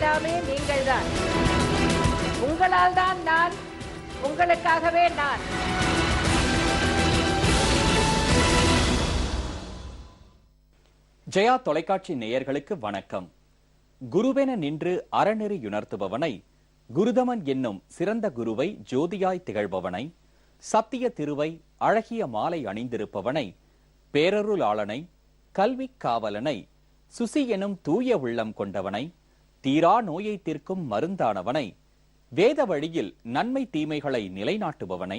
எல்லாமே நீங்கள்தான். உங்களால் தான் நான், உங்களுக்காகவே நான். ஜெயா தொலைக்காட்சி நேயர்களுக்கு வணக்கம். குருவென நின்று அறநெறி யுணர்த்துபவனை, குருதமன் என்னும் சிறந்த குருவை ஜோதியாய் திகழ்பவனை, சத்திய திருவை அழகிய மாலை அணிந்திருப்பவனை, பேரருளாளனை, கல்வி காவலனை, சுசி எனும் தூய உள்ளம் கொண்டவனை, தீரா நோயை தீர்க்கும் மருந்தானவனை, வேத வழியில் நன்மை தீமைகளை நிலைநாட்டுபவனை,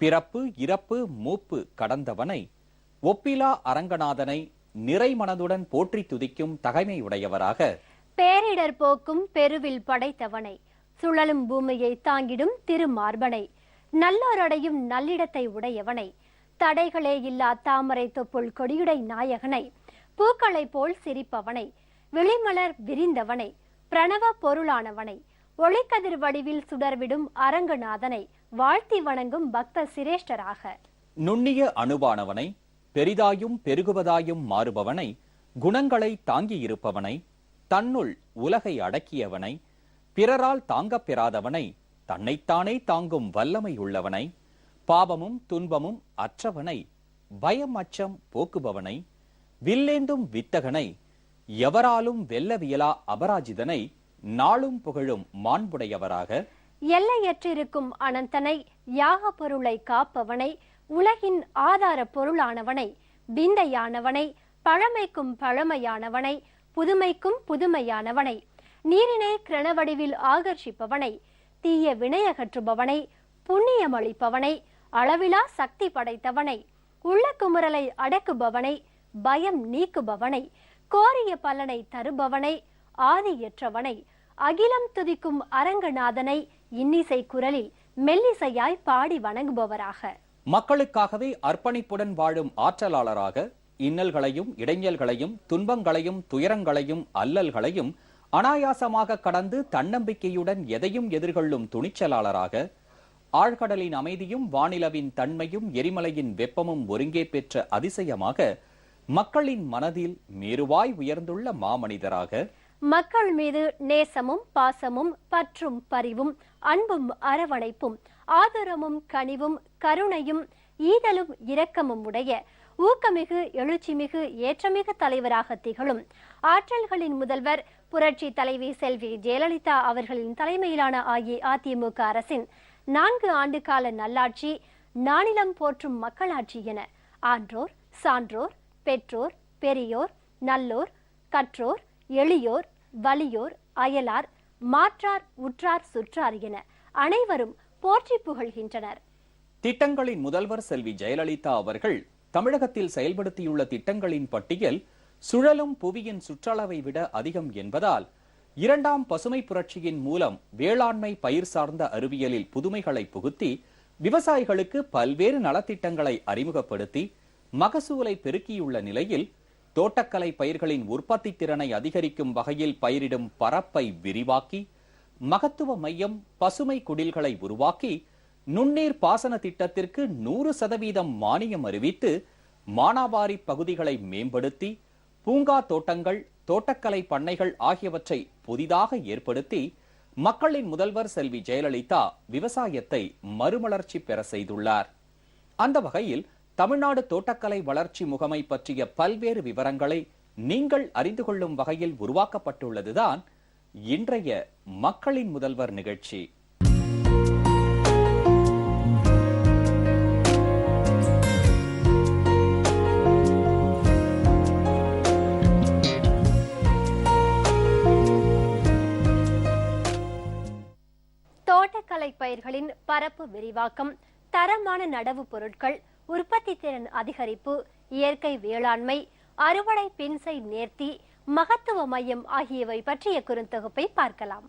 பிறப்பு இறப்பு மூப்பு கடந்தவனை, ஒப்பிலா அரங்கநாதனை நிறைமனதுடன் போற்றி துதிக்கும் தகைமையுடையவராக, பேரிடர் போக்கும் பெருவில் படைத்தவனை, சுழலும் பூமியை தாங்கிடும் திருமார்பனை, நல்லோரடையும் நல்லிடத்தை உடையவனை, தடைகளே இல்லா தாமரை தொப்புள் கொடியுடை நாயகனை, பூக்களை போல் சிரிப்பவனை, விழிமலர் விரிந்தவனை, பிரணவ பொருளானவனை, ஒளிக்கதிர் வடிவில் சுடர்விடும் அரங்கநாதனை வாழ்த்தி வணங்கும் பக்த சிரேஷ்டராக, நுண்ணிய அணுவானவனை, பெரிதாயும் பெருகுவதாயும் மாறுபவனை, குணங்களை தாங்கியிருப்பவனை, தன்னுள் உலகை அடக்கியவனை, பிறரால் தாங்கப் பெறாதவனை, தன்னைத்தானே தாங்கும் வல்லமை உள்ளவனை, பாவமும் துன்பமும் அற்றவனை, பயம் அச்சம் போக்குபவனை, வில்லேந்தும் வித்தகனை, எவராலும் வெல்லவியலா அபராஜிதனை நாளும் புகழும் மாண்புடையவராக, எல்லையற்றிருக்கும் அனந்தனை, யாக பொருளை காப்பவனை, உலகின் ஆதார பொருளானவனை, பிந்தையானவனை, பழமைக்கும் பழமையானவனை, புதுமைக்கும் புதுமையானவனை, நீரினை கிரணவடிவில் ஆகர்ஷிப்பவனை, தீய வினையகற்றுபவனை, புண்ணியமளிப்பவனை, அளவிலா சக்தி படைத்தவனை, உள்ள குமுறலை அடக்குபவனை, பயம் நீக்குபவனை, கோரிய பலனை தருபவனை, ஆதியற்றவனை, அகிலம் துதிக்கும் அரங்கநாதனை இன்னிசை குரலில் மெல்லிசையாய் பாடி வணங்குபவராக, மக்களுக்காகவே அர்ப்பணிப்புடன் வாழும் ஆற்றலாளராக, இன்னல்களையும் இடைஞ்சல்களையும் துன்பங்களையும் துயரங்களையும் அல்லல்களையும் அனாயாசமாக கடந்து தன்னம்பிக்கையுடன் எதையும் எதிர்கொள்ளும் துணிச்சலாளராக, ஆழ்கடலின் அமைதியும் வானிலவின் தன்மையும் எரிமலையின் வெப்பமும் ஒருங்கே பெற்ற அதிசயமாக, மக்களின் மனதில் மேருவாய் உயர்ந்துள்ள மாமனிதராக, மக்கள் மீது நேசமும் பாசமும் பற்றும் பரிவும் அன்பும் அரவணைப்பும் ஆதரமும் கனிவும் கருணையும் ஈதலும் இரக்கமும் உடைய ஊக்கமிகு எழுச்சிமிகு ஏற்றமிகு தலைவராக திகழும் ஆற்றல்களின் முதல்வர் புரட்சி தலைவி செல்வி ஜெயலலிதா அவர்களின் தலைமையிலான அஇஅதிமுக அரசின் 4 ஆண்டு கால நல்லாட்சி, நானிலம் போற்றும் மக்களாட்சி என ஆன்றோர் சான்றோர் பெற்றோர் பெரியோர் நல்லோர் கற்றோர் எளியோர் வலியோர் அயலார் மாற்றார் உற்றார் சுற்றார் என அனைவரும் போற்றி புகழ்கின்றனர். திட்டங்களின் முதல்வர் செல்வி ஜெயலலிதா அவர்கள் தமிழகத்தில் செயல்படுத்தியுள்ள திட்டங்களின் பட்டியல் சுழலும் புவியின் சுற்றளவை விட அதிகம் என்பதால், 2ஆம் பசுமை புரட்சியின் மூலம் வேளாண்மை பயிர் சார்ந்த அறிவியலில் புதுமைகளை புகுத்தி விவசாயிகளுக்கு பல்வேறு நலத்திட்டங்களை அறிமுகப்படுத்தி மகசூலை பெருக்கியுள்ள நிலையில், தோட்டக்கலை பயிர்களின் உற்பத்தி திறனை அதிகரிக்கும் வகையில் பயிரிடும் பரப்பை விரிவாக்கி, மகத்துவ மையம் பசுமை குடில்களை உருவாக்கி, நுண்ணீர் பாசன திட்டத்திற்கு 100% மானியம் அறிவித்து, மானாவாரி பகுதிகளை மேம்படுத்தி, பூங்கா தோட்டங்கள் தோட்டக்கலை பண்ணைகள் ஆகியவற்றை புதிதாக ஏற்படுத்தி, மக்களின் முதல்வர் செல்வி ஜெயலலிதா விவசாயத்தை மறுமலர்ச்சி பெற செய்துள்ளார். அந்த வகையில் தமிழ்நாடு தோட்டக்கலை வளர்ச்சி முகமை பற்றிய பல்வேறு விவரங்களை நீங்கள் அறிந்து கொள்ளும் வகையில் உருவாக்கப்பட்டுள்ளதுதான் இன்றைய மக்களின் முதல்வர் நிகழ்ச்சி. தோட்டக்கலை பயிர்களின் பரப்பு விரிவாக்கம், தரமான நடவு பொருட்கள், உற்பத்தி திறன் அதிகரிப்பு, இயற்கை வேளாண்மை, அறுவடை பின்சை நேர்த்தி, மகத்துவ மையம் ஆகியவை பற்றிய குறுந்தொகுப்பை பார்க்கலாம்.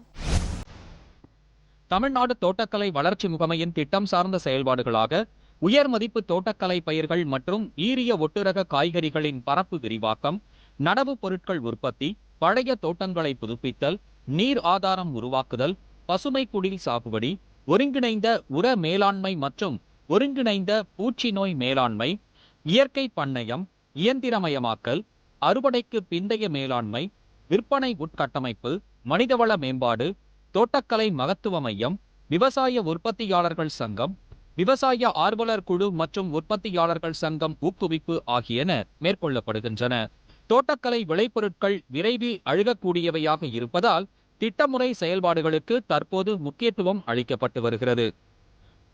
தமிழ்நாடு தோட்டக்கலை வளர்ச்சி முகமையின் திட்டம் சார்ந்த செயல்பாடுகளாக உயர் மதிப்பு தோட்டக்கலை பயிர்கள் மற்றும் ஈரிய ஒட்டுரக காய்கறிகளின் பரப்பு விரிவாக்கம், நடவு பொருட்கள் உற்பத்தி, பழைய தோட்டங்களை புதுப்பித்தல், நீர் ஆதாரம் உருவாக்குதல், பசுமை குடில் சாகுபடி, ஒருங்கிணைந்த உர மேலாண்மை மற்றும் ஒருங்கிணைந்த பூச்சி நோய் மேலாண்மை, இயற்கை பண்ணையம், இயந்திரமயமாக்கல், அறுவடைக்கு பிந்தைய மேலாண்மை, விற்பனை உட்கட்டமைப்பு, மனிதவள மேம்பாடு, தோட்டக்கலை மகத்துவ மையம், விவசாய உற்பத்தியாளர்கள் சங்கம், விவசாய ஆர்வலர் குழு மற்றும் உற்பத்தியாளர்கள் சங்கம் ஊக்குவிப்பு ஆகியன மேற்கொள்ளப்படுகின்றன. தோட்டக்கலை விளைபொருட்கள் விரைவில் அழுகக்கூடியவையாக இருப்பதால் திட்டமுறை செயல்பாடுகளுக்கு தற்போது முக்கியத்துவம் அளிக்கப்பட்டு வருகிறது.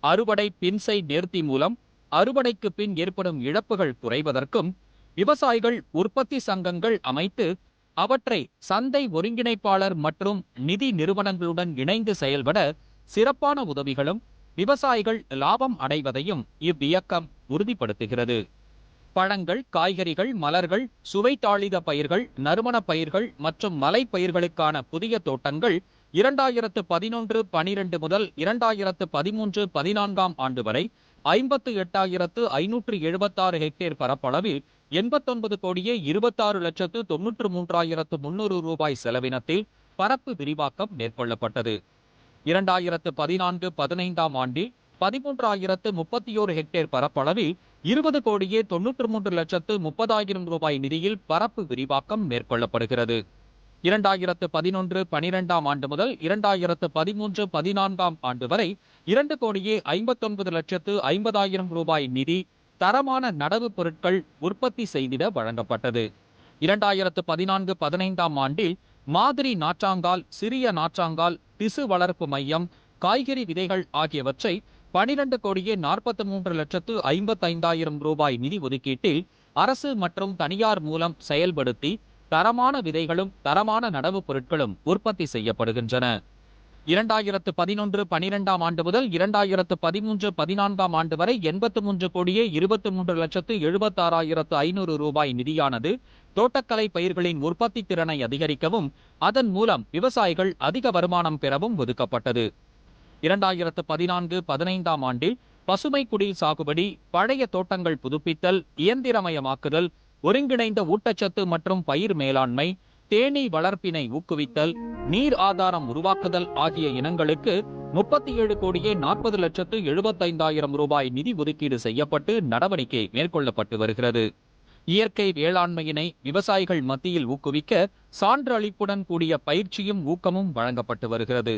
அறுவடை பின்சை நேர்த்தி மூலம் அறுவடைக்கு பின் ஏற்படும் இழப்புகள் குறைவதற்கும் விவசாயிகள் உற்பத்தி சங்கங்கள் அமைத்து அவற்றை சந்தை ஒருங்கிணைப்பாளர் மற்றும் நிதி நிறுவனங்களுடன் இணைந்து செயல்பட சிறப்பான உதவிகளும் விவசாயிகள் லாபம் அடைவதையும் இவ்வியக்கம் உறுதிப்படுத்துகிறது. பழங்கள், காய்கறிகள், மலர்கள், சுவை தாளித பயிர்கள், நறுமண பயிர்கள் மற்றும் மலை பயிர்களுக்கான புதிய தோட்டங்கள் 2011-12 முதல் 2013-14 ஆண்டு வரை 58,576 ஹெக்டேர் பரப்பளவில் 89,26,93,300 ரூபாய் செலவினத்தில் பரப்பு விரிவாக்கம் மேற்கொள்ளப்பட்டது. 2014-15 ஆண்டில் 13,031 ஹெக்டேர் பரப்பளவில் 20,93,30,000 ரூபாய் நிதியில் பரப்பு விரிவாக்கம் மேற்கொள்ளப்படுகிறது. 2011-12 ஆண்டு முதல் 2013-14 ஆண்டு வரை 2,59,50,000 ரூபாய் நிதி தரமான நடவு பொருட்கள் உற்பத்தி செய்திட வழங்கப்பட்டது. 2014-15 ஆண்டில் மாதிரி நாற்றாங்கால், சிறிய நாற்றாங்கால், திசு வளர்ப்பு மையம், காய்கறி விதைகள் ஆகியவற்றை 12,43,55,000 ரூபாய் நிதி ஒதுக்கீட்டில் அரசு மற்றும் தனியார் மூலம் செயல்படுத்தி தரமான விதைகளும் தரமான நடவு பொருட்களும் உற்பத்தி செய்யப்படுகின்றன. 2011-12 ஆண்டு முதல் 2013-14 ஆண்டு வரை 83,23,76,500 ரூபாய் நிதியானது தோட்டக்கலை பயிர்களின் உற்பத்தி திறனை அதிகரிக்கவும் அதன் மூலம் விவசாயிகள் அதிக வருமானம் பெறவும் ஒதுக்கப்பட்டது. 2014-15 ஆண்டில் பசுமை குடில் சாகுபடி, பழைய தோட்டங்கள் புதுப்பித்தல், இயந்திரமயமாக்குதல், ஒருங்கிணைந்த ஊட்டச்சத்து மற்றும் பயிர் மேலாண்மை, தேனீ வளர்ப்பினை ஊக்குவித்தல், நீர் ஆதாரம் உருவாக்குதல் ஆகிய இனங்களுக்கு 37,40,75,000 ரூபாய் நிதி ஒதுக்கீடு செய்யப்பட்டு நடவடிக்கை மேற்கொள்ளப்பட்டு வருகிறது. இயற்கை வேளாண்மையினை விவசாயிகள் மத்தியில் ஊக்குவிக்க சான்று அளிப்புடன் கூடிய பயிற்சியும் ஊக்கமும் வழங்கப்பட்டு வருகிறது.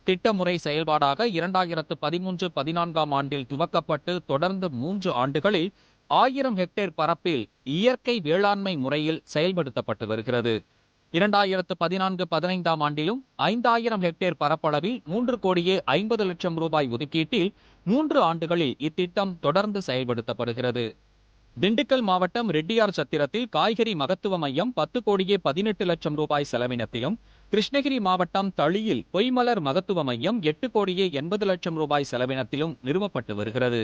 திட்டமுறை செயல்பாடாக 2013-14 ஆண்டில் துவக்கப்பட்டு தொடர்ந்து 3 ஆண்டுகளில் 1000 ஹெக்டேர் பரப்பில் இயற்கை வேளாண்மை முறையில் செயல்படுத்தப்பட்டு வருகிறது. 2014-15 ஆண்டிலும் 5000 ஹெக்டேர் பரப்பளவில் 3,50,00,000 ரூபாய் ஒதுக்கீட்டில் 3 ஆண்டுகளில் இத்திட்டம் தொடர்ந்து செயல்படுத்தப்படுகிறது. திண்டுக்கல் மாவட்டம் ரெட்டியார் சத்திரத்தில் காய்கறி மகத்துவ மையம் 10,18,00,000 ரூபாய் செலவினத்திலும், கிருஷ்ணகிரி மாவட்டம் தளியில் பொய்மலர் மகத்துவ மையம் 8,80,00,000 ரூபாய் செலவினத்திலும் நிறுவப்பட்டு வருகிறது.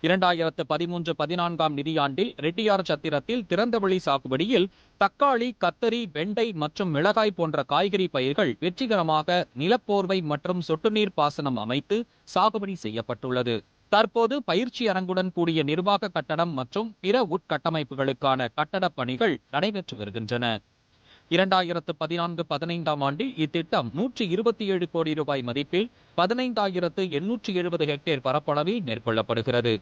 2013-14 நிதியாண்டில் ரெட்டியார் சத்திரத்தில் திறந்தவெளி சாகுபடியில் தக்காளி, கத்தரி, வெண்டை மற்றும் மிளகாய் போன்ற காய்கறி பயிர்கள் வெற்றிகரமாக நிலப்போர்வை மற்றும் சொட்டுநீர் பாசனம் அமைத்து சாகுபடி செய்யப்பட்டுள்ளது. தற்போது பயிற்சி அரங்குடன் கூடிய நிர்வாக கட்டடம் மற்றும் பிற உட்கட்டமைப்புகளுக்கான கட்டடப் பணிகள் நடைபெற்று வருகின்றன. 2014-15 ஆண்டில் இத்திட்டம் 127 கோடி ரூபாய் மதிப்பில் 15,870 ஹெக்டேர் பரப்பளவில் மேற்கொள்ளப்படுகிறது.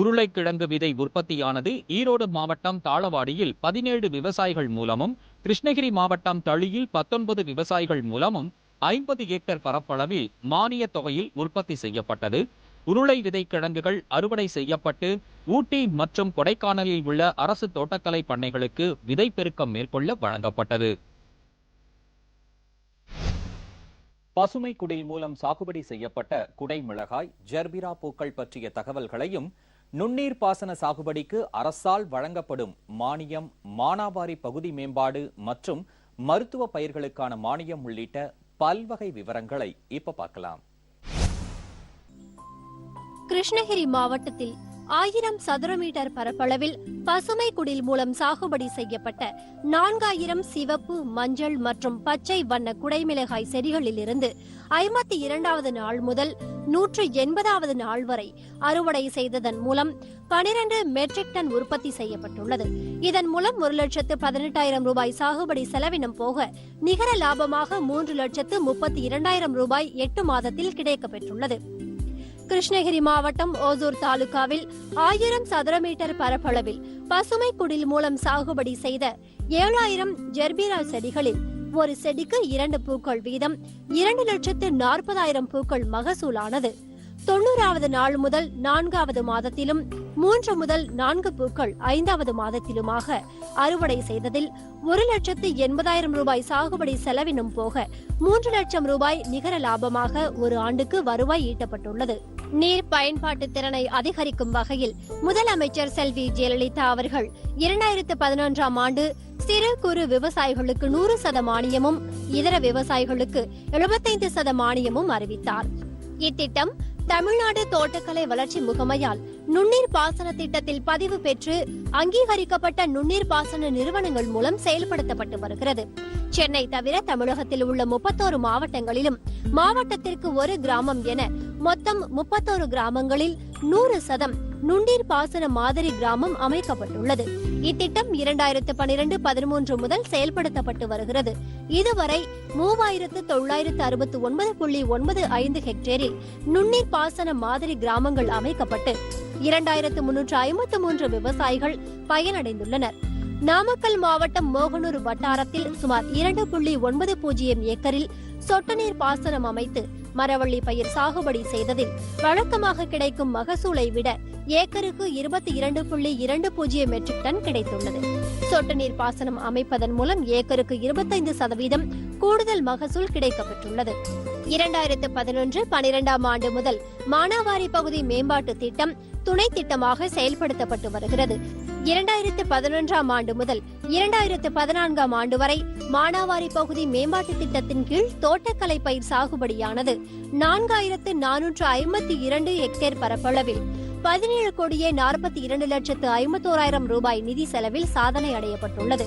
உருளைக்கிழங்கு விதை உற்பத்தியானது ஈரோடு மாவட்டம் தாளவாடியில் 17 விவசாயிகள் மூலமும், கிருஷ்ணகிரி மாவட்டம் தளியில் 19 விவசாயிகள் மூலமும் 50 ஏக்கர் பரப்பளவில் மானிய தொகையில் உற்பத்தி செய்யப்பட்டது. உருளை விதை கிழங்குகள் அறுவடை செய்யப்பட்டு ஊட்டி மற்றும் கொடைக்கானலில் உள்ள அரசு தோட்டக்கலை பண்ணைகளுக்கு விதை பெருக்கம் மேற்கொள்ள வழங்கப்பட்டது. பசுமை குடில் மூலம் சாகுபடி செய்யப்பட்ட குடை மிளகாய், ஜெர்பிரா பூக்கள் பற்றிய தகவல்களையும், நுண்ணீர் பாசன சாகுபடிக்கு அரசால் வழங்கப்படும் மானியம், மானாவாரி பகுதி மேம்பாடு மற்றும் மருத்துவ பயிர்களுக்கான மானியம் உள்ளிட்ட பல்வகை விவரங்களை இப்ப பார்க்கலாம். கிருஷ்ணகிரி மாவட்டத்தில் 1000 சதுர மீட்டர் பரப்பளவில் பசுமை குடில் மூலம் சாகுபடி செய்யப்பட்ட 4000 சிவப்பு, மஞ்சள் மற்றும் பச்சை வண்ண குடைமிளகாய் செடிகளிலிருந்து 52வது நாள் முதல் 180வது நாள் வரை அறுவடை செய்ததன் மூலம் 12 மெட்ரிக் டன் உற்பத்தி செய்யப்பட்டுள்ளது. இதன் மூலம் 1,18,000 ரூபாய் சாகுபடி செலவினம் போக நிகர லாபமாக 3,32,000 ரூபாய் 8 மாதத்தில் கிடைக்கப்பெற்றுள்ளது. கிருஷ்ணகிரி மாவட்டம் ஓசூர் தாலுகாவில் 1000 சதுர மீட்டர் பரப்பளவில் பசுமை குடில் மூலம் சாகுபடி செய்த 7000 ஜெர்பிரா செடிகளில் ஒரு செடிக்கு 2 பூக்கள் வீதம் 2,40,000 பூக்கள் மகசூலானது. 90வது நாள் முதல் 4வது மாதத்திலும் 3 முதல் 4 பூக்கள் 5வது மாதத்திலுமாக அறுவடை செய்ததில் 1,80,000 ரூபாய் சாகுபடி செலவினம் போக 3 லட்சம் ரூபாய் நிகர லாபமாக ஒரு ஆண்டுக்கு வருவாய் ஈட்டப்பட்டுள்ளது. நீர் பயன்பாட்டு திறனை அதிகரிக்கும் வகையில் முதலமைச்சர் செல்வி ஜெயலலிதா அவர்கள் 2011ஆம் ஆண்டு சிறு குறு விவசாயிகளுக்கு 100% மானியமும் இதர விவசாயிகளுக்கு 75% மானியமும் அறிவித்தார். இத்திட்டம் தமிழ்நாடு தோட்டக்கலை வளர்ச்சி முகமையால் நுண்ணீர் பாசன திட்டத்தில் பதிவு பெற்று அங்கீகரிக்கப்பட்ட நுண்ணீர் பாசன நிறுவனங்கள் மூலம் செயல்படுத்தப்பட்டு வருகிறது. சென்னை தவிர தமிழகத்தில் உள்ள 31 மாவட்டங்களிலும் மாவட்டத்திற்கு ஒரு கிராமம் என மொத்தம் 31 கிராமங்களில் 100% நுண்ணீர் பாசன மாதிரி கிராமம் அமைக்கப்பட்டுள்ளது. இத்திட்டம் 2012-13 முதல் செயல்படுத்தப்பட்டு வருகிறது. இதுவரை 3,969.95 ஹெக்டேரில் நுண்ணீர் பாசன மாதிரி கிராமங்கள் அமைக்கப்பட்டு 2,353 விவசாயிகள் பயனடைந்துள்ளனர். நாமக்கல் மாவட்டம் மோகனூர் வட்டாரத்தில் சுமார் 2.90 ஏக்கரில் சொட்டு நீர் பாசனம் அமைத்து மரவள்ளி பயிர் சாகுபடி செய்ததில் வழக்கமாக கிடைக்கும் மகசூலை விட ஏக்கருக்கு 22.20 மெட்ரிக் டன் கிடைத்துள்ளது. சொட்டு நீர் பாசனம் அமைப்பதன் மூலம் ஏக்கருக்கு 25% கூடுதல் மகசூல் கிடைக்கப்பெற்றுள்ளது. 2011-12ஆம் ஆண்டு முதல் மானாவாரி பகுதி மேம்பாட்டு திட்டம் துணை திட்டமாக செயல்படுத்தப்பட்டு வருகிறது. 2011ஆம் ஆண்டு முதல் 2014ஆம் ஆண்டு வரை மானாவாரி பகுதி மேம்பாட்டு திட்டத்தின் கீழ் தோட்டக்கலை பயிர் சாகுபடியானது 4,452 ஹெக்டேர் பரப்பளவில் 17,42,51,000 ரூபாய் நிதி செலவில் சாதனை அடையப்பட்டுள்ளது.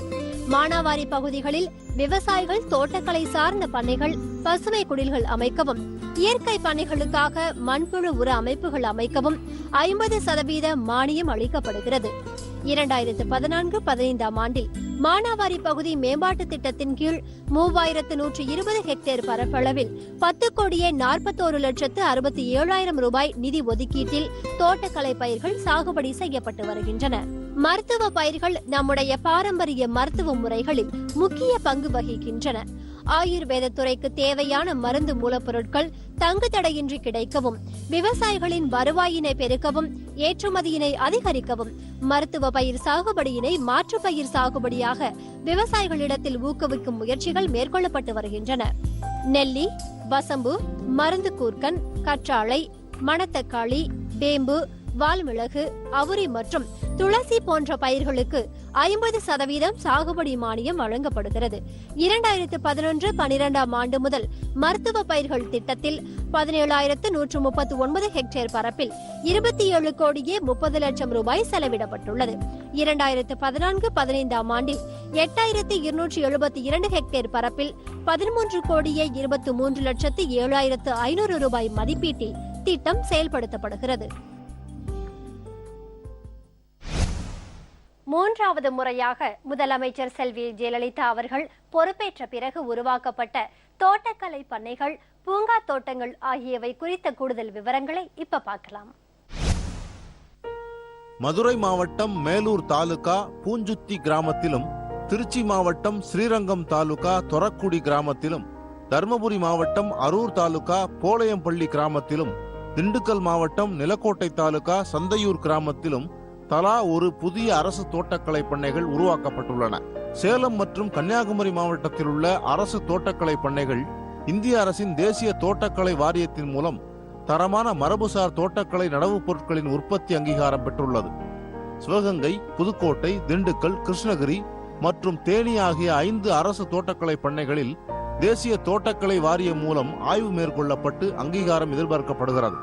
மானாவாரி பகுதிகளில் விவசாயிகள் தோட்டக்கலை சார்ந்த பண்ணைகள், பசுமை குடில்கள் அமைக்கவும், இயற்கை பண்ணைகளுக்காக மண்புழு உர அமைப்புகள் அமைக்கவும் 50% மானியம் அளிக்கப்படுகிறது. 2014-15ஆம் ஆண்டில் மானாவாரி பகுதி மேம்பாட்டு திட்டத்தின் கீழ் 3,120 ஹெக்டேர் பரப்பளவில் 10,41,67,000 ரூபாய் நிதி ஒதுக்கீட்டில் தோட்டக்கலை பயிர்கள் சாகுபடி செய்யப்பட்டு வருகின்றன. மருத்துவ பயிர்கள் நம்முடைய பாரம்பரிய மருத்துவ முறைகளில் முக்கிய பங்கு வகிக்கின்றன. ஆயுர்வேத துறைக்கு தேவையான மருந்து மூலப்பொருட்கள் தங்கு தடையின்றி கிடைக்கவும், விவசாயிகளின் வருவாயினை பெருக்கவும், ஏற்றுமதியினை அதிகரிக்கவும் மருத்துவ பயிர் சாகுபடியினை மாற்று பயிர் சாகுபடியாக விவசாயிகளிடத்தில் ஊக்குவிக்கும் முயற்சிகள் மேற்கொள்ளப்பட்டு வருகின்றன. நெல்லி, வசம்பு, மருந்து கூர்க்கன், கற்றாழை, மணத்தக்காளி, வேம்பு, வால்மிளகு, அவுரி மற்றும் துளசி போன்ற பயிர்களுக்கு 50% சாகுபடி மானியம் வழங்கப்படுகிறது. 2011-12ஆம் ஆண்டு முதல் மருத்துவ பயிர்கள் திட்டத்தில் 17,139 ஹெக்டேர் பரப்பில் 27,30,00,000 ரூபாய் செலவிடப்பட்டுள்ளது. 2014-15ஆம் ஆண்டில் 8,272 ஹெக்டேர் பரப்பில் 13,23,07,500 ரூபாய் மதிப்பீட்டில் திட்டம் செயல்படுத்தப்படுகிறது. 3வது முறையாக முதலமைச்சர் செல்வி ஜெயலலிதா அவர்கள் பொறுப்பேற்ற பிறகு உருவாக்கப்பட்ட தோட்டக்கலை பண்ணைகள், பூங்கா தோட்டங்கள் ஆகியவை குறித்த கூடுதல் விவரங்களை இப்ப பார்க்கலாம். மதுரை மாவட்டம் மேலூர் தாலுகா பூஞ்சுத்தி கிராமத்திலும், திருச்சி மாவட்டம் ஸ்ரீரங்கம் தாலுகா தொரக்குடி கிராமத்திலும், தர்மபுரி மாவட்டம் அரூர் தாலுகா போளையம்பள்ளி கிராமத்திலும், திண்டுக்கல் மாவட்டம் நிலக்கோட்டை தாலுகா சந்தையூர் கிராமத்திலும் தலா ஒரு புதிய அரசு தோட்டக்கலை பண்ணைகள் உருவாக்கப்பட்டுள்ளன. சேலம் மற்றும் கன்னியாகுமரி மாவட்டத்தில் உள்ள அரசு தோட்டக்கலை பண்ணைகள் இந்திய அரசின் தேசிய தோட்டக்கலை வாரியத்தின் மூலம் தரமான மரபுசார் தோட்டக்கலை நடவு பொருட்களின் உற்பத்தி அங்கீகாரம் பெற்றுள்ளது. சிவகங்கை, புதுக்கோட்டை, திண்டுக்கல், கிருஷ்ணகிரி மற்றும் தேனி ஆகிய 5 அரசு தோட்டக்கலை பண்ணைகளில் தேசிய தோட்டக்கலை வாரியம் மூலம் ஆய்வு மேற்கொள்ளப்பட்டு அங்கீகாரம் எதிர்பார்க்கப்படுகிறது.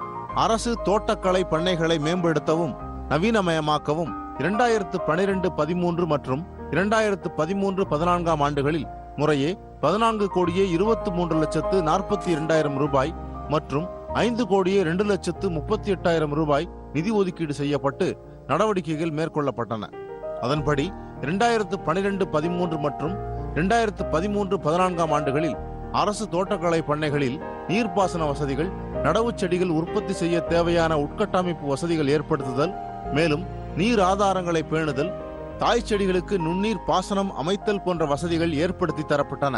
அரசு தோட்டக்கலை பண்ணைகளை மேம்படுத்தவும் நவீனமயமாக்கவும் 2012-13 மற்றும் 2013-14ஆம் ஆண்டுகளில் முறையே 14,23,42,000 ரூபாய் மற்றும் 5,02,38,000 ரூபாய் நிதி ஒதுக்கீடு செய்யப்பட்டு நடவடிக்கைகள் மேற்கொள்ளப்பட்டன. அதன்படி 2012-13 மற்றும் 2013-14ஆம் ஆண்டுகளில் அரசு தோட்டக்கலை பண்ணைகளில் நீர்ப்பாசன வசதிகள், நடவு செடிகள் உற்பத்தி செய்ய தேவையான உட்கட்டமைப்பு வசதிகள் ஏற்படுத்துதல், மேலும் நீர் ஆதாரங்களை பேணுதல், தாய் செடிகளுக்கு நுண்ணீர் பாசனம் அமைத்தல் போன்ற வசதிகள் ஏற்படுத்தி தரப்பட்டன.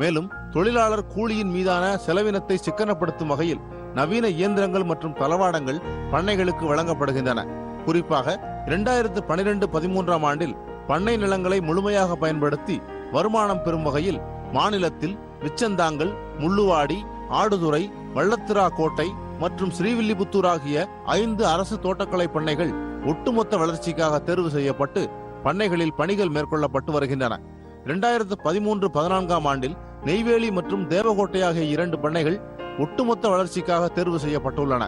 மேலும் தொழிலாளர் கூலியின் மீதான செலவினத்தை சிக்கனப்படுத்தும் வகையில் நவீன இயந்திரங்கள் மற்றும் தளவாடங்கள் பண்ணைகளுக்கு வழங்கப்படுகின்றன. குறிப்பாக 2012-13 ஆண்டில் பண்ணை நிலங்களை முழுமையாக பயன்படுத்தி வருமானம் பெறும் வகையில் மாநிலத்தில் விச்சந்தாங்கல், முள்ளுவாடி, ஆடுதுறை, வள்ளத்திரா கோட்டை மற்றும் ஸ்ரீவில்லிபுத்தூர் ஆகிய 5 அரசு தோட்டக்கலை பண்ணைகள் ஒட்டுமொத்த வளர்ச்சிக்காக தேர்வு செய்யப்பட்டு பண்ணைகளில் பணிகள் மேற்கொள்ளப்பட்டு வருகின்றன. 2013-14 ஆண்டில் நெய்வேலி மற்றும் தேவகோட்டை ஆகிய 2 பண்ணைகள் ஒட்டுமொத்த வளர்ச்சிக்காக தேர்வு செய்யப்பட்டுள்ளன.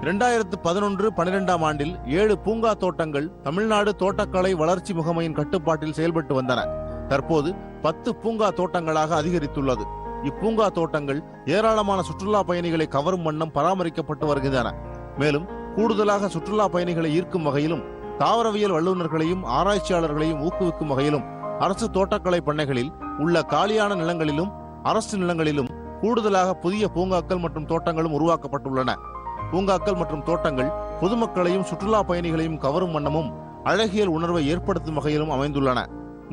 2011-12 ஆண்டில் 7 பூங்கா தோட்டங்கள் தமிழ்நாடு தோட்டக்கலை வளர்ச்சி முகமையின் கட்டுப்பாட்டில் செயல்பட்டு வந்தன. தற்போது 10 பூங்கா தோட்டங்களாக அதிகரித்துள்ளது. இப்பூங்கா தோட்டங்கள் ஏராளமான சுற்றுலா பயணிகளை கவரும் வண்ணம் பராமரிக்கப்பட்டு வருகின்றன. மேலும் கூடுதலாக சுற்றுலா பயணிகளை ஈர்க்கும் வகையிலும் தாவரவியல் வல்லுநர்களையும் ஆராய்ச்சியாளர்களையும் ஊக்குவிக்கும் வகையிலும் அரசு தோட்டக்கலை பண்ணைகளில் உள்ள காலியான நிலங்களிலும் அரசு நிலங்களிலும் கூடுதலாக புதிய பூங்காக்கள் மற்றும் தோட்டங்களும் உருவாக்கப்பட்டுள்ளன. பூங்காக்கள் மற்றும் தோட்டங்கள் பொதுமக்களையும் சுற்றுலா பயணிகளையும் கவரும் வண்ணமும் அழகியல் உணர்வை ஏற்படுத்தும் வகையிலும் அமைந்துள்ளன.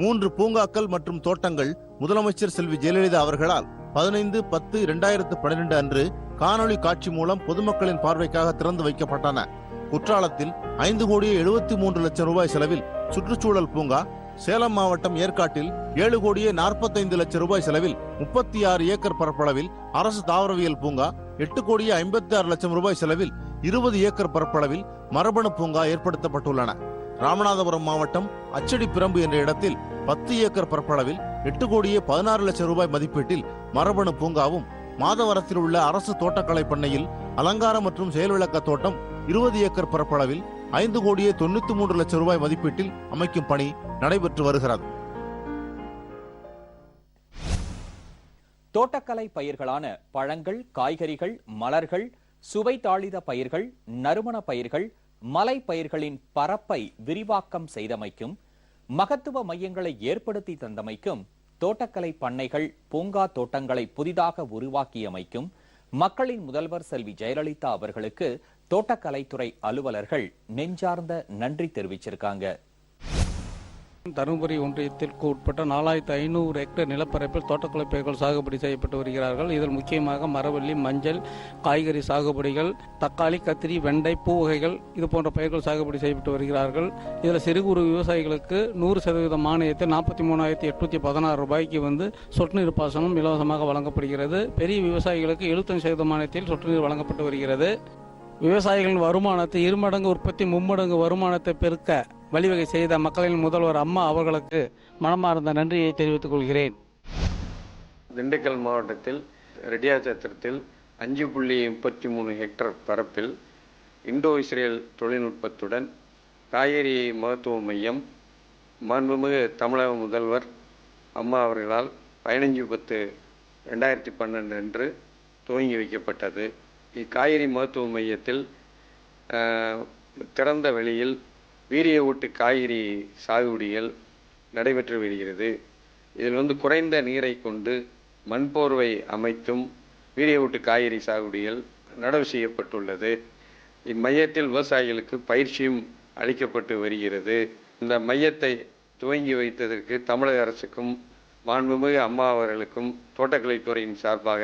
3 பூங்காக்கள் மற்றும் தோட்டங்கள் முதலமைச்சர் செல்வி ஜெயலலிதா அவர்களால் 15-10-2012 அன்று காணொலி காட்சி மூலம் பொதுமக்களின் பார்வைக்காக திறந்து வைக்கப்பட்டன. குற்றாலத்தில் 5,73,00,000 ரூபாய் செலவில் சுற்றுச்சூழல் பூங்கா, சேலம் மாவட்டம் ஏற்காட்டில் 7,45,00,000 ரூபாய் செலவில் 36 ஏக்கர் பரப்பளவில் அரசு தாவரவியல் பூங்கா, 8,56,00,000 ரூபாய் செலவில் 20 ஏக்கர் பரப்பளவில் மரபணு பூங்கா ஏற்படுத்தப்பட்டுள்ளன. ராமநாதபுரம் மாவட்டம் அச்சடிப்பிரம்பு என்ற இடத்தில் 10 ஏக்கர் பரப்பளவில் 8,16,00,000 ரூபாய் மதிப்பீட்டில் மரபணு பூங்காவும், மாதவரத்தில் உள்ள அரசு தோட்டக்கலை பண்ணையில் அலங்கார மற்றும் செயல்விளக்க தோட்டம் 20 ஏக்கர் பரப்பளவில் 5,93,00,000 ரூபாய் மதிப்பீட்டில் அமைக்கும் பணி நடைபெற்று வருகிறது. தோட்டக்கலை பயிர்களான பழங்கள், காய்கறிகள், மலர்கள், சுவை தாளித பயிர்கள், நறுமண பயிர்கள், மலை பயிர்களின் பரப்பை விரிவாக்கம் செய்தமைக்கும், மகத்துவ மையங்களை ஏற்படுத்தி தந்தமைக்கும், தோட்டக்கலை பண்ணைகள், பூங்கா தோட்டங்களை புதிதாக உருவாக்கியமைக்கும் மக்களின் முதல்வர் செல்வி ஜெயலலிதா அவர்களுக்கு தோட்டக்கலைத்துறை அலுவலர்கள் நெஞ்சார்ந்த நன்றி தெரிவிச்சிருக்காங்க. தருமபுரி ஒன்றியத்திற்கு உட்பட்ட 4,500 ஹெக்டேர் நிலப்பரப்பில் தோட்டக்கலை பயிர்கள் சாகுபடி செய்யப்பட்டு வருகிறார்கள். இதில் முக்கியமாக மரவள்ளி, மஞ்சள், காய்கறி சாகுபடிகள், தக்காளி, கத்திரி, வெண்டை, பூ வகைகள் இது போன்ற பயிர்கள் சாகுபடி செய்யப்பட்டு வருகிறார்கள். இதில் சிறு குறு விவசாயிகளுக்கு 100% மானியத்தில் 43,816 ரூபாய்க்கு சொட்டு நீர் பாசனம் இலவசமாக வழங்கப்படுகிறது. பெரிய விவசாயிகளுக்கு 75% மானியத்தில் சொட்டு நீர் வழங்கப்பட்டு வருகிறது. விவசாயிகளின் வருமானத்தை 2 மடங்கு உற்பத்தி 3 மடங்கு வருமானத்தை பெருக்க வழிவகை செய்த மக்களின் முதல்வர் அம்மா அவர்களுக்கு மனமார்ந்த நன்றியை தெரிவித்துக் கொள்கிறேன். திண்டுக்கல் மாவட்டத்தில் ரெட்டியார்சத்திரத்தில் 5.33 ஹெக்டேர் பரப்பில் இண்டோ இஸ்ரேல் தொழில்நுட்பத்துடன் காய்கறி மகத்துவ மையம் மாண்புமிகு தமிழக முதல்வர் அம்மா அவர்களால் 15/10/2012 அன்று துவங்கி வைக்கப்பட்டது. இக்காய்கறி மகத்துவ மையத்தில் திறந்த வெளியில் வீரிய ஊட்டு காய்கறி சாகுபடிகள் நடைபெற்று வருகிறது. இதில் குறைந்த நீரை கொண்டு மண்போர்வை அமைத்தும் வீரிய ஊட்டு காய்கறி சாகுபடிகள் நடவு செய்யப்பட்டுள்ளது. இம்மையத்தில் விவசாயிகளுக்கு பயிற்சியும் அளிக்கப்பட்டு வருகிறது. இந்த மையத்தை துவங்கி வைத்ததற்கு தமிழக அரசுக்கும் மாண்புமிகு அம்மா அவர்களுக்கும் தோட்டக்கலைத்துறையின் சார்பாக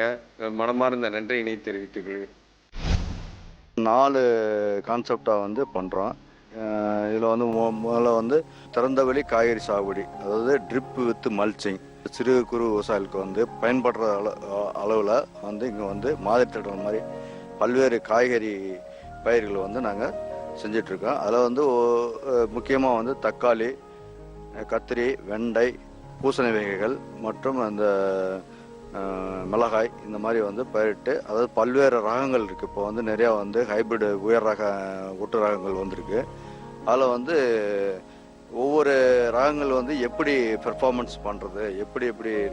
மனமார்ந்த நன்றியினை தெரிவித்துக் கொள்கிறேன். 4 கான்செப்டாக பண்ணுறோம். இதில் முதல்ல திறந்தவெளி காய்கறி சாகுபடி, அதாவது ட்ரிப் வித் மல்ச்சிங், சிறு குறு விவசாயிகளுக்கு பயன்படுற அளவில் இங்கே மாதிரி திட்டம் மாதிரி பல்வேறு காய்கறி பயிர்கள் நாங்கள் செஞ்சிட்ருக்கோம். அதில் முக்கியமாக தக்காளி, கத்திரி, வெண்டை, பூசணி வகைகள் மற்றும் அந்த மிளகாய் இந்த மாதிரி பயிரிட்டு, அதாவது பல்வேறு ரகங்கள் இருக்குது. இப்போ நிறையா ஹைபிரிட் உயர் ரக ஒட்டு ரகங்கள் வந்திருக்கு. அதில் ஒவ்வொரு ரகங்கள் எப்படி பெர்ஃபார்மன்ஸ் பண்ணுறது, எப்படி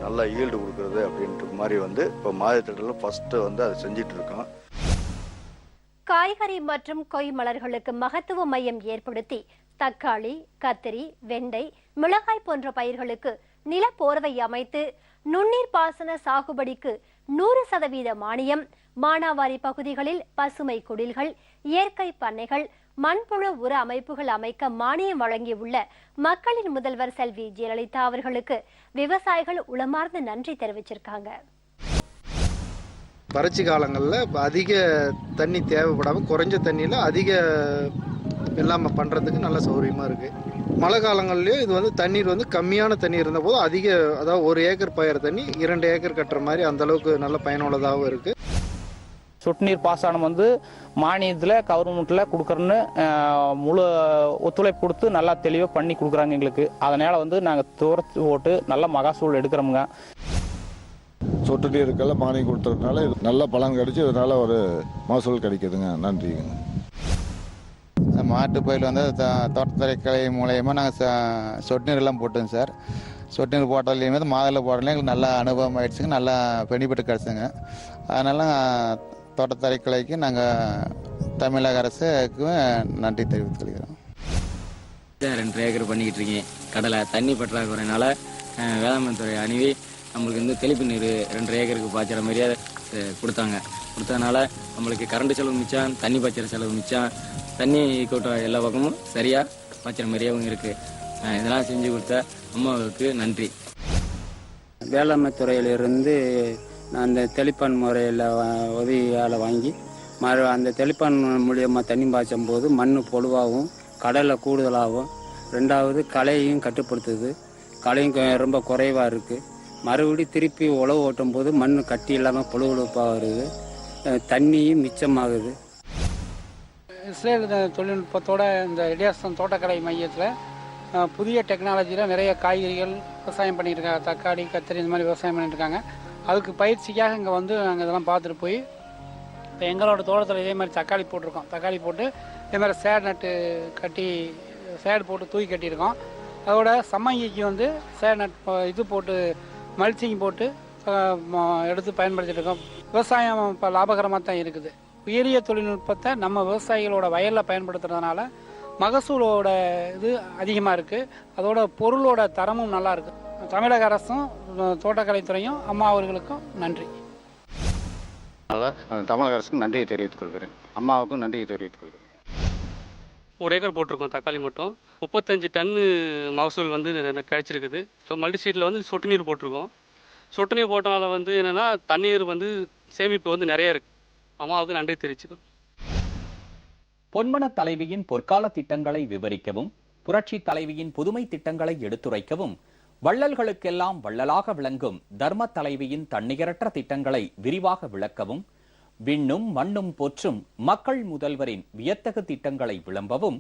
நல்லா ஈல்டு கொடுக்குறது அப்படின்ற மாதிரி இப்போ மாதிரி திட்டத்தில் ஃபஸ்ட்டு அதை செஞ்சிட்ருக்கோம். காய்கறி மற்றும் கொய் மலர்களுக்கு மகத்துவ மையம் ஏற்படுத்தி தக்காளி, கத்திரி, வெண்டை, மிளகாய் போன்ற பயிர்களுக்கு நிலப்போர்வை அமைத்து நுண்ணீர் பாசன சாகுபடிக்கு 100% மானியம், மானாவாரி பகுதிகளில் பசுமை குடில்கள், இயற்கை பண்ணைகள், மண்புழு உர அமைப்புகள் அமைக்க மானியம் வழங்கியுள்ள மக்களின் முதல்வர் செல்வி ஜெயலலிதா அவர்களுக்கு விவசாயிகள் உளமார்ந்த நன்றி தெரிவிச்சிருக்காங்க. வறட்சி காலங்களில் அதிக தண்ணி தேவைப்படாமல் குறைஞ்ச தண்ணியில் அதிக வெள்ளாமை பண்ணுறதுக்கு நல்ல சௌகரியமாக இருக்குது. மழை காலங்கள்லேயும் இது தண்ணீர் கம்மியான தண்ணி இருந்த போது அதிக, அதாவது 1 ஏக்கர் பயிர் தண்ணி 2 ஏக்கர் கட்டுற மாதிரி அந்தளவுக்கு நல்ல பயனுள்ளதாகவும் இருக்குது. சொட்டு நீர் பாசனம் மானியத்தில் கவர்மெண்ட்டில் கொடுக்குறோன்னு முழு ஒத்துழைப்பு கொடுத்து நல்லா தெளிவாக பண்ணி கொடுக்குறாங்க எங்களுக்கு. அதனால் நாங்கள் தோரத்து போட்டு நல்ல மகசூல் எடுக்கிறோமுங்க. சொட்டு நீருக்கெல்லாம் மானியம் கொடுத்ததுனால நல்ல பலன் கிடைச்சி இதனால ஒரு மகசூல் கிடைக்குதுங்க. நன்றிங்க. மாட்டு பயில் தோட்டத்துறை கிளை மூலயமா நாங்கள் சொட்டு நீரெல்லாம் போட்டோங்க சார். சொட்டு நீர் போட்டதுலேயுமே மாதத்தில் போடலையும் எங்களுக்கு நல்ல அனுபவம் ஆயிடுச்சுங்க, நல்லா பெனிஃபிட் கிடச்சுங்க. அதனால தோட்டத்துறை கிளைக்கு நாங்கள் தமிழக அரசுக்கு நன்றி தெரிவித்துக் கொள்கிறோம். 2 ஏக்கர் பண்ணிக்கிட்டு இருக்கேன். கடலை தண்ணி பற்றாக்குறையினால வேளாண்மை துறை அணுவி நம்மளுக்கு தெளிப்பு நீர் 2 ஏக்கருக்கு பாய்ச்சிற மாதிரியே கொடுத்ததுனால நம்மளுக்கு கரண்ட் செலவு மிச்சம், தண்ணி பாய்ச்சிற செலவு மிச்சம், தண்ணி கூட்ட எல்லா பக்கமும் சரியாக பாய்ச்சிற மாதிரியாகவும் இருக்குது. இதெல்லாம் செஞ்சு கொடுத்த அம்மாவுக்கு நன்றி. வேளாண்மை துறையிலிருந்து நான் அந்த தெளிப்பான் முறையில் உதவியால் வாங்கி அந்த தெளிப்பான் மூலியமாக தண்ணி பாய்ச்சும் போது மண் பொழுவாகவும் கடலை கூடுதலாகவும், 2வது களையும் கட்டுப்படுத்துது. களையும் ரொம்ப குறைவாக இருக்குது. மறுபடி திருப்பி உழவு ஓட்டும் போது மண் கட்டி இல்லாமல் பொழுப்பாக வருது, தண்ணியும் மிச்சமாகுது. இஸ்ரேல் தொழில்நுட்பத்தோட இந்த ரெடியாசன் தோட்டக்கலை மையத்தில் புதிய டெக்னாலஜியில் நிறைய காய்கறிகள் விவசாயம் பண்ணிட்டு இருக்காங்க. தக்காளி, கத்திரி இந்த மாதிரி விவசாயம் பண்ணிட்டு இருக்காங்க. அதுக்கு பயிற்சிக்காக இங்கே நாங்கள் இதெல்லாம் பார்த்துட்டு போய் இப்போ எங்களோட தோட்டத்தில் இதே மாதிரி தக்காளி போட்டிருக்கோம். தக்காளி போட்டு இதே மாதிரி சேடு நட்டு கட்டி சேடு போட்டு தூக்கி கட்டியிருக்கோம். அதோட சம்மங்கிக்கு சேடு நட் இது போட்டு மல்ச்சிங் போட்டு எடுத்து பயன்படுத்திட்டு இருக்கோம். விவசாயம் இப்போ லாபகரமாக தான் இருக்குது. உயரிய தொழில்நுட்பத்தை நம்ம விவசாயிகளோட வயலில் பயன்படுத்துறதுனால மகசூலோட இது அதிகமாக இருக்குது. அதோட பொருளோட தரமும் நல்லா இருக்குது. தமிழக அரசும் தோட்டக்கலைத்துறையும் அம்மா அவர்களுக்கும் நன்றி. தமிழக அரசுக்கு நன்றியை தெரிவித்துக் கொள்கிறேன். அம்மாவுக்கும் நன்றியை தெரிவித்துக் கொள்கிறேன். 1 ஏக்கர் போட்டிருக்கோம் தக்காளி மட்டும். 35 டன்னு மகசூல் கிடைச்சிருக்குது. ஸோ மல்டிசீட்டில் சொட்டு நீர் போட்டிருக்கோம். சொட்டு நீர் போட்டனால என்னென்னா தண்ணீர் சேமிப்பு நிறைய இருக்குது. அம்மாவுக்கு நன்றி தெரிவிச்சுக்கோம். பொன்மன தலைவியின் பொற்கால திட்டங்களை விவரிக்கவும், புரட்சி தலைவியின் புதுமை திட்டங்களை எடுத்துரைக்கவும், வள்ளல்களுக்கெல்லாம் வள்ளலாக விளங்கும் தர்ம தலைவியின் தன்னிகரற்ற திட்டங்களை விரிவாக விளக்கவும், விண்ணும் மண்ணும் போற்றும் மக்கள் முதல்வரின் வியத்தகு திட்டங்களை விளம்பவும்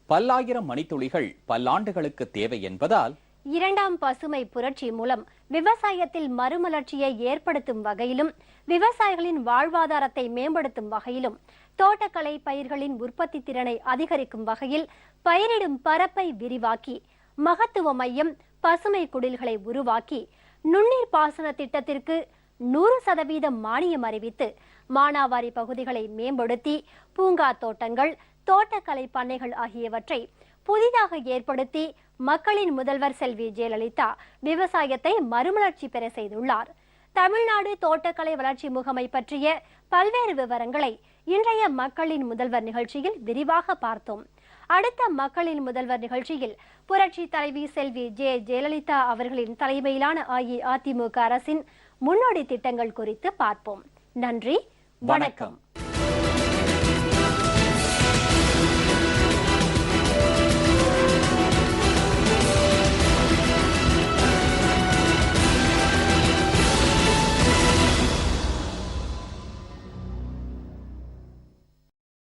பல்லாயிரம் மணித்துளிகள் பல்லாண்டுகளுக்கு தேவை என்பதால் 2ஆம் பசுமை புரட்சி மூலம் விவசாயத்தில் மறுமலர்ச்சியை ஏற்படுத்தும் வகையிலும், விவசாயிகளின் வாழ்வாதாரத்தை மேம்படுத்தும் வகையிலும், தோட்டக்கலை பயிர்களின் உற்பத்தி திறனை அதிகரிக்கும் வகையில் பயிரிடும் பரப்பை விரிவாக்கி, மகத்துவ மையம் பசுமை குடில்களை உருவாக்கி, நுண்ணீர் பாசன திட்டத்திற்கு 100% மானியம் அறிவித்து, மானாவாரி பகுதிகளை மேம்படுத்தி, பூங்கா தோட்டங்கள், தோட்டக்கலை பண்ணைகள் ஆகியவற்றை புதிதாக ஏற்படுத்தி மக்களின் முதல்வர் செல்வி ஜெயலலிதா விவசாயத்தை மறுமலர்ச்சி பெற செய்துள்ளார். தமிழ்நாடு தோட்டக்கலை வளர்ச்சி முகமை பற்றிய பல்வேறு விவரங்களை இன்றைய மக்களின் முதல்வர் நிகழ்ச்சியில் விரிவாக பார்த்தோம். அடுத்த மக்களின் முதல்வர் நிகழ்ச்சியில் புரட்சி தலைவி செல்வி ஜெயலலிதா அவர்களின் தலைமையிலான அஇஅதிமுக அரசின் முன்னோடி திட்டங்கள் குறித்து பார்ப்போம். நன்றி, வணக்கம்.